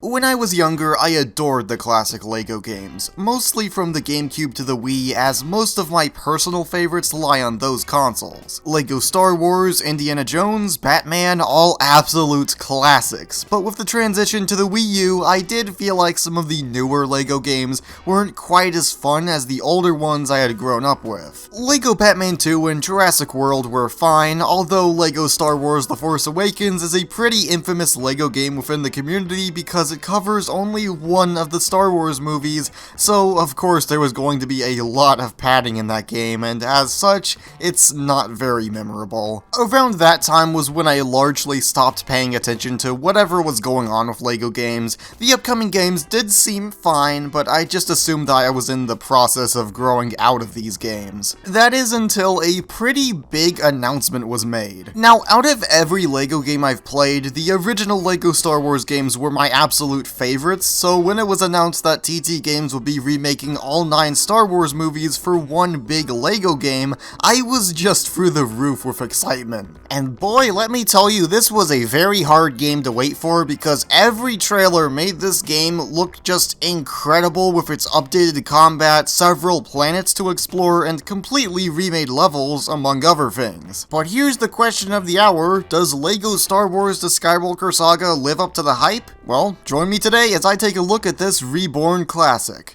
When I was younger, I adored the classic LEGO games, mostly from the GameCube to the Wii, as most of my personal favorites lie on those consoles. LEGO Star Wars, Indiana Jones, Batman, all absolute classics, but with the transition to the Wii U, I did feel like some of the newer LEGO games weren't quite as fun as the older ones I had grown up with. LEGO Batman 2 and Jurassic World were fine, although LEGO Star Wars The Force Awakens is a pretty infamous LEGO game within the community because it covers only one of the Star Wars movies, so of course there was going to be a lot of padding in that game, and as such, it's not very memorable. Around that time was when I largely stopped paying attention to whatever was going on with LEGO games. The upcoming games did seem fine, but I just assumed that I was in the process of growing out of these games. That is until a pretty big announcement was made. Now, out of every LEGO game I've played, the original LEGO Star Wars games were my absolute favorites, so when it was announced that TT Games would be remaking all 9 Star Wars movies for one big LEGO game, I was just through the roof with excitement. And boy, let me tell you, this was a very hard game to wait for because every trailer made this game look just incredible with its updated combat, several planets to explore, and completely remade levels, among other things. But here's the question of the hour: does LEGO Star Wars The Skywalker Saga live up to the hype? Well, join me today as I take a look at this reborn classic.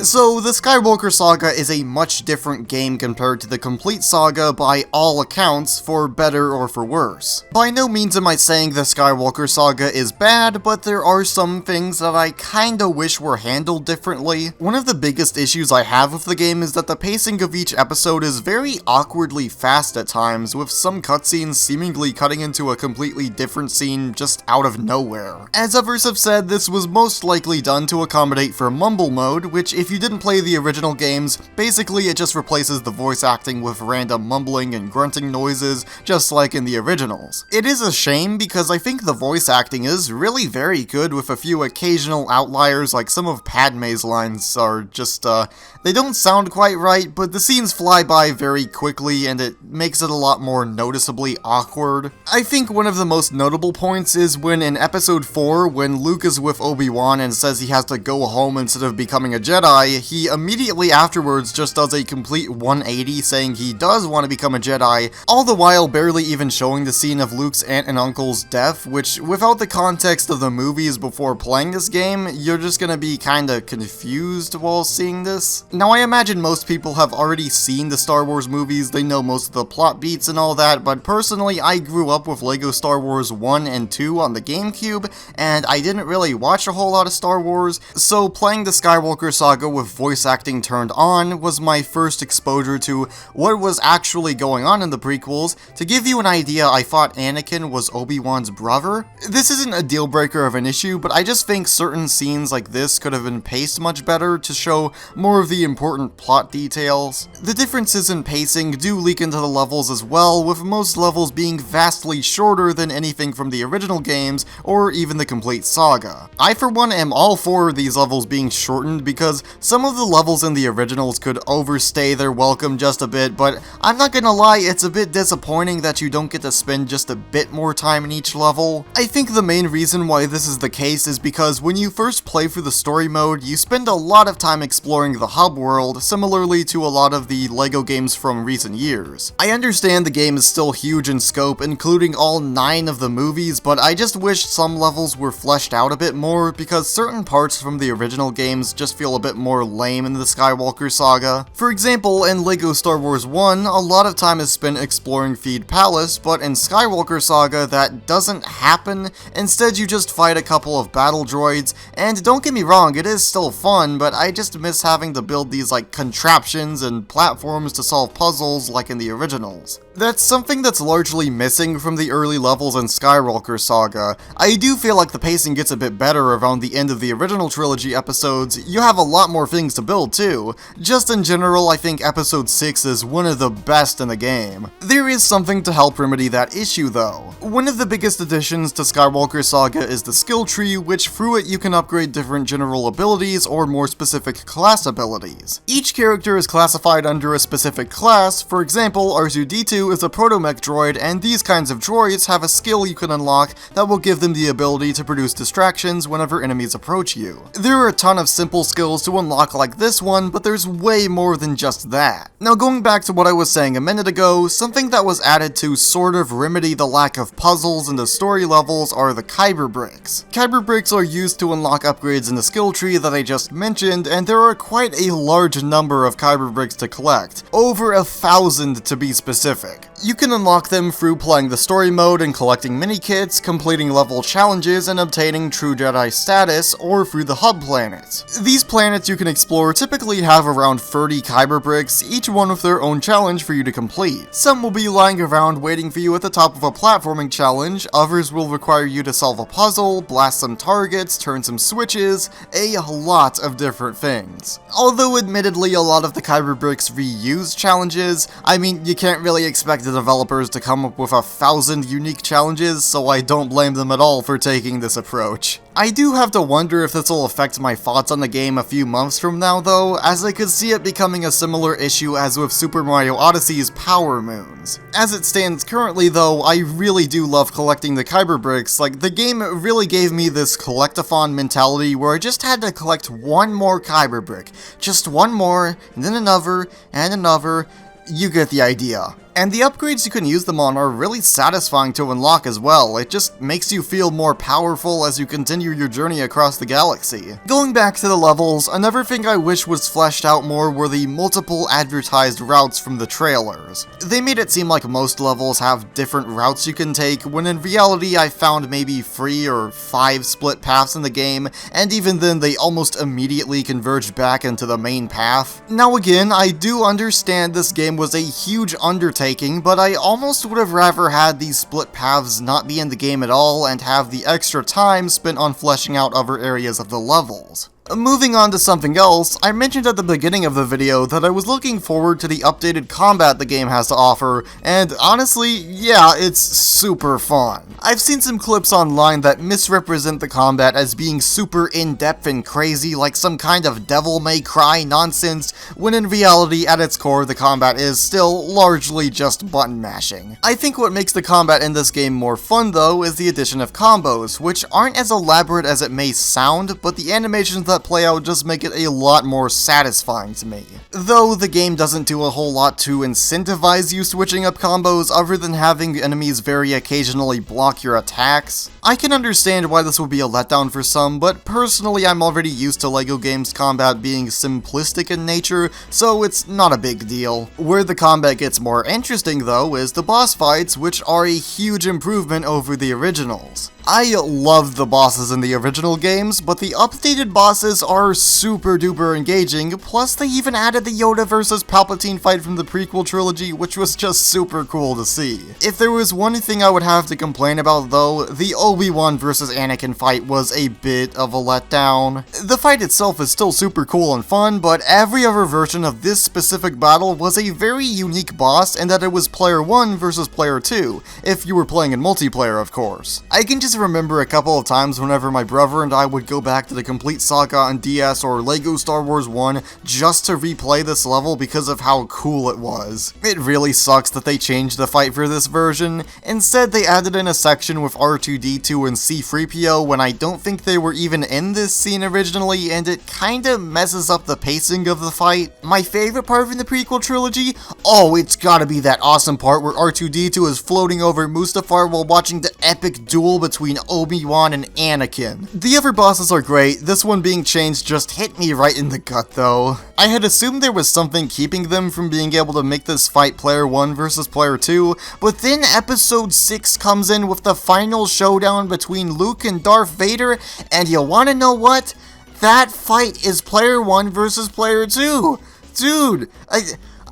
So, the Skywalker Saga is a much different game compared to the complete saga by all accounts, for better or for worse. By no means am I saying the Skywalker Saga is bad, but there are some things that I kinda wish were handled differently. One of the biggest issues I have with the game is that the pacing of each episode is very awkwardly fast at times, with some cutscenes seemingly cutting into a completely different scene just out of nowhere. As others have said, this was most likely done to accommodate for mumble mode, which if you didn't play the original games, basically it just replaces the voice acting with random mumbling and grunting noises, just like in the originals. It is a shame because I think the voice acting is really very good, with a few occasional outliers, like some of Padme's lines are just, they don't sound quite right, but the scenes fly by very quickly and it makes it a lot more noticeably awkward. I think one of the most notable points is when in episode 4, when Luke is with Obi-Wan and says he has to go home instead of becoming a Jedi, he immediately afterwards just does a complete 180 saying he does want to become a Jedi, all the while barely even showing the scene of Luke's aunt and uncle's death, which without the context of the movies before playing this game, you're just gonna be kinda confused while seeing this. Now I imagine most people have already seen the Star Wars movies, they know most of the plot beats and all that, but personally I grew up with LEGO Star Wars 1 and 2 on the GameCube, and I didn't really watch a whole lot of Star Wars, so playing the Skywalker Saga with voice acting turned on was my first exposure to what was actually going on in the prequels. To give you an idea, I thought Anakin was Obi-Wan's brother. This isn't a deal breaker of an issue, but I just think certain scenes like this could have been paced much better to show more of the important plot details. The differences in pacing do leak into the levels as well, with most levels being vastly shorter than anything from the original games or even the complete saga. I for one am all for these levels being shortened because some of the levels in the originals could overstay their welcome just a bit, but I'm not gonna lie, it's a bit disappointing that you don't get to spend just a bit more time in each level. I think the main reason why this is the case is because when you first play through the story mode, you spend a lot of time exploring the hub world, similarly to a lot of the LEGO games from recent years. I understand the game is still huge in scope, including all 9 of the movies, but I just wish some levels were fleshed out a bit more, because certain parts from the original games just feel a bit more lame in the Skywalker Saga. For example, in LEGO Star Wars 1, a lot of time is spent exploring Feed Palace, but in Skywalker Saga that doesn't happen. Instead, you just fight a couple of battle droids, and don't get me wrong, it is still fun, but I just miss having to build these like contraptions and platforms to solve puzzles like in the originals. That's something that's largely missing from the early levels in Skywalker Saga. I do feel like the pacing gets a bit better around the end of the original trilogy episodes. You have a lot more more things to build too. Just in general, I think Episode 6 is one of the best in the game. There is something to help remedy that issue though. One of the biggest additions to Skywalker Saga is the skill tree, which through it you can upgrade different general abilities or more specific class abilities. Each character is classified under a specific class. For example, R2-D2 is a proto-mech droid, and these kinds of droids have a skill you can unlock that will give them the ability to produce distractions whenever enemies approach you. There are a ton of simple skills to unlock like this one, but there's way more than just that. Now going back to what I was saying a minute ago, something that was added to sort of remedy the lack of puzzles in the story levels are the Kyber bricks. Kyber bricks are used to unlock upgrades in the skill tree that I just mentioned, and there are quite a large number of Kyber bricks to collect, over 1,000 to be specific. You can unlock them through playing the story mode and collecting mini-kits, completing level challenges, and obtaining True Jedi status, or through the hub planets. These planets you can explore typically have around 30 Kyber bricks, each one with their own challenge for you to complete. Some will be lying around waiting for you at the top of a platforming challenge, others will require you to solve a puzzle, blast some targets, turn some switches, a lot of different things. Although admittedly a lot of the Kyber bricks reuse challenges, I mean you can't really expect the developers to come up with 1,000 unique challenges, so I don't blame them at all for taking this approach. I do have to wonder if this will affect my thoughts on the game a few months from now though, as I could see it becoming a similar issue as with Super Mario Odyssey's Power Moons. As it stands currently though, I really do love collecting the Kyber bricks. Like, the game really gave me this collectathon mentality where I just had to collect one more Kyber brick. Just one more, and then another, and another. You get the idea. And the upgrades you can use them on are really satisfying to unlock as well. It just makes you feel more powerful as you continue your journey across the galaxy. Going back to the levels, another thing I wish was fleshed out more were the multiple advertised routes from the trailers. They made it seem like most levels have different routes you can take, when in reality I found maybe 3 or 5 split paths in the game, and even then they almost immediately converged back into the main path. Now again, I do understand this game was a huge undertaking, but I almost would have rather had these split paths not be in the game at all and have the extra time spent on fleshing out other areas of the levels. Moving on to something else, I mentioned at the beginning of the video that I was looking forward to the updated combat the game has to offer, and honestly, yeah, it's super fun. I've seen some clips online that misrepresent the combat as being super in-depth and crazy, like some kind of Devil May Cry nonsense, when in reality, at its core, the combat is still largely just button mashing. I think what makes the combat in this game more fun though is the addition of combos, which aren't as elaborate as it may sound, but the animations that play out just make it a lot more satisfying to me. Though the game doesn't do a whole lot to incentivize you switching up combos other than having enemies very occasionally block your attacks. I can understand why this would be a letdown for some, but personally I'm already used to LEGO games combat being simplistic in nature, so it's not a big deal. Where the combat gets more interesting though is the boss fights, which are a huge improvement over the originals. I loved the bosses in the original games, but the updated bosses are super duper engaging, plus they even added the Yoda vs Palpatine fight from the prequel trilogy, which was just super cool to see. If there was one thing I would have to complain about though, the Obi-Wan vs Anakin fight was a bit of a letdown. The fight itself is still super cool and fun, but every other version of this specific battle was a very unique boss in that it was player 1 versus player 2, if you were playing in multiplayer of course. I can just remember a couple of times whenever my brother and I would go back to the complete saga on DS or LEGO Star Wars 1 just to replay this level because of how cool it was. It really sucks that they changed the fight for this version. Instead, they added in a section with R2-D2 and C-3PO when I don't think they were even in this scene originally, and it kinda messes up the pacing of the fight. My favorite part from the prequel trilogy? Oh, it's gotta be that awesome part where R2-D2 is floating over Mustafar while watching the epic duel between Obi-Wan and Anakin. The other bosses are great, this one being changed just hit me right in the gut though. I had assumed there was something keeping them from being able to make this fight player 1 versus player 2, but then episode 6 comes in with the final showdown between Luke and Darth Vader, and you wanna know what? That fight is player 1 versus player 2! Dude,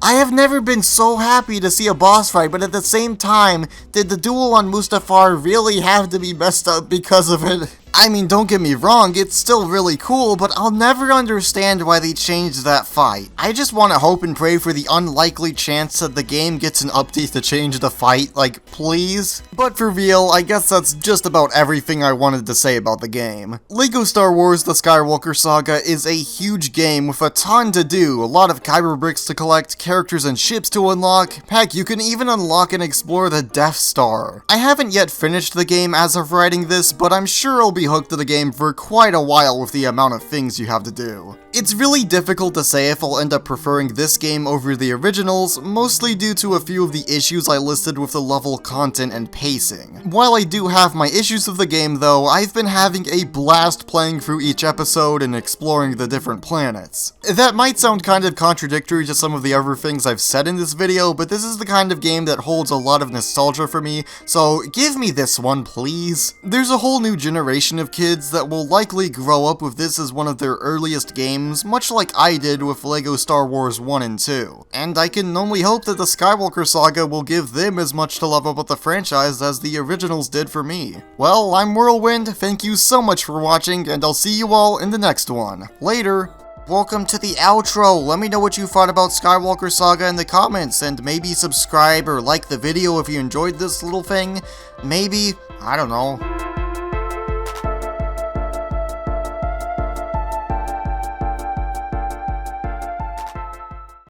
I have never been so happy to see a boss fight, but at the same time, did the duel on Mustafar really have to be messed up because of it? I mean, don't get me wrong, it's still really cool, but I'll never understand why they changed that fight. I just want to hope and pray for the unlikely chance that the game gets an update to change the fight, like, please? But for real, I guess that's just about everything I wanted to say about the game. LEGO Star Wars The Skywalker Saga is a huge game with a ton to do, a lot of Kyber bricks to collect, characters and ships to unlock, heck, you can even unlock and explore the Death Star. I haven't yet finished the game as of writing this, but I'm sure I'll be hooked to the game for quite a while with the amount of things you have to do. It's really difficult to say if I'll end up preferring this game over the originals, mostly due to a few of the issues I listed with the level content and pacing. While I do have my issues with the game though, I've been having a blast playing through each episode and exploring the different planets. That might sound kind of contradictory to some of the other things I've said in this video, but this is the kind of game that holds a lot of nostalgia for me, so give me this one, please. There's a whole new generation of kids that will likely grow up with this as one of their earliest games, much like I did with LEGO Star Wars 1 and 2. And I can only hope that the Skywalker Saga will give them as much to love about the franchise as the originals did for me. Well, I'm Wyrlwind, thank you so much for watching, and I'll see you all in the next one. Later! Welcome to the outro. Let me know what you thought about Skywalker Saga in the comments, and maybe subscribe or like the video if you enjoyed this little thing. Maybe, I don't know.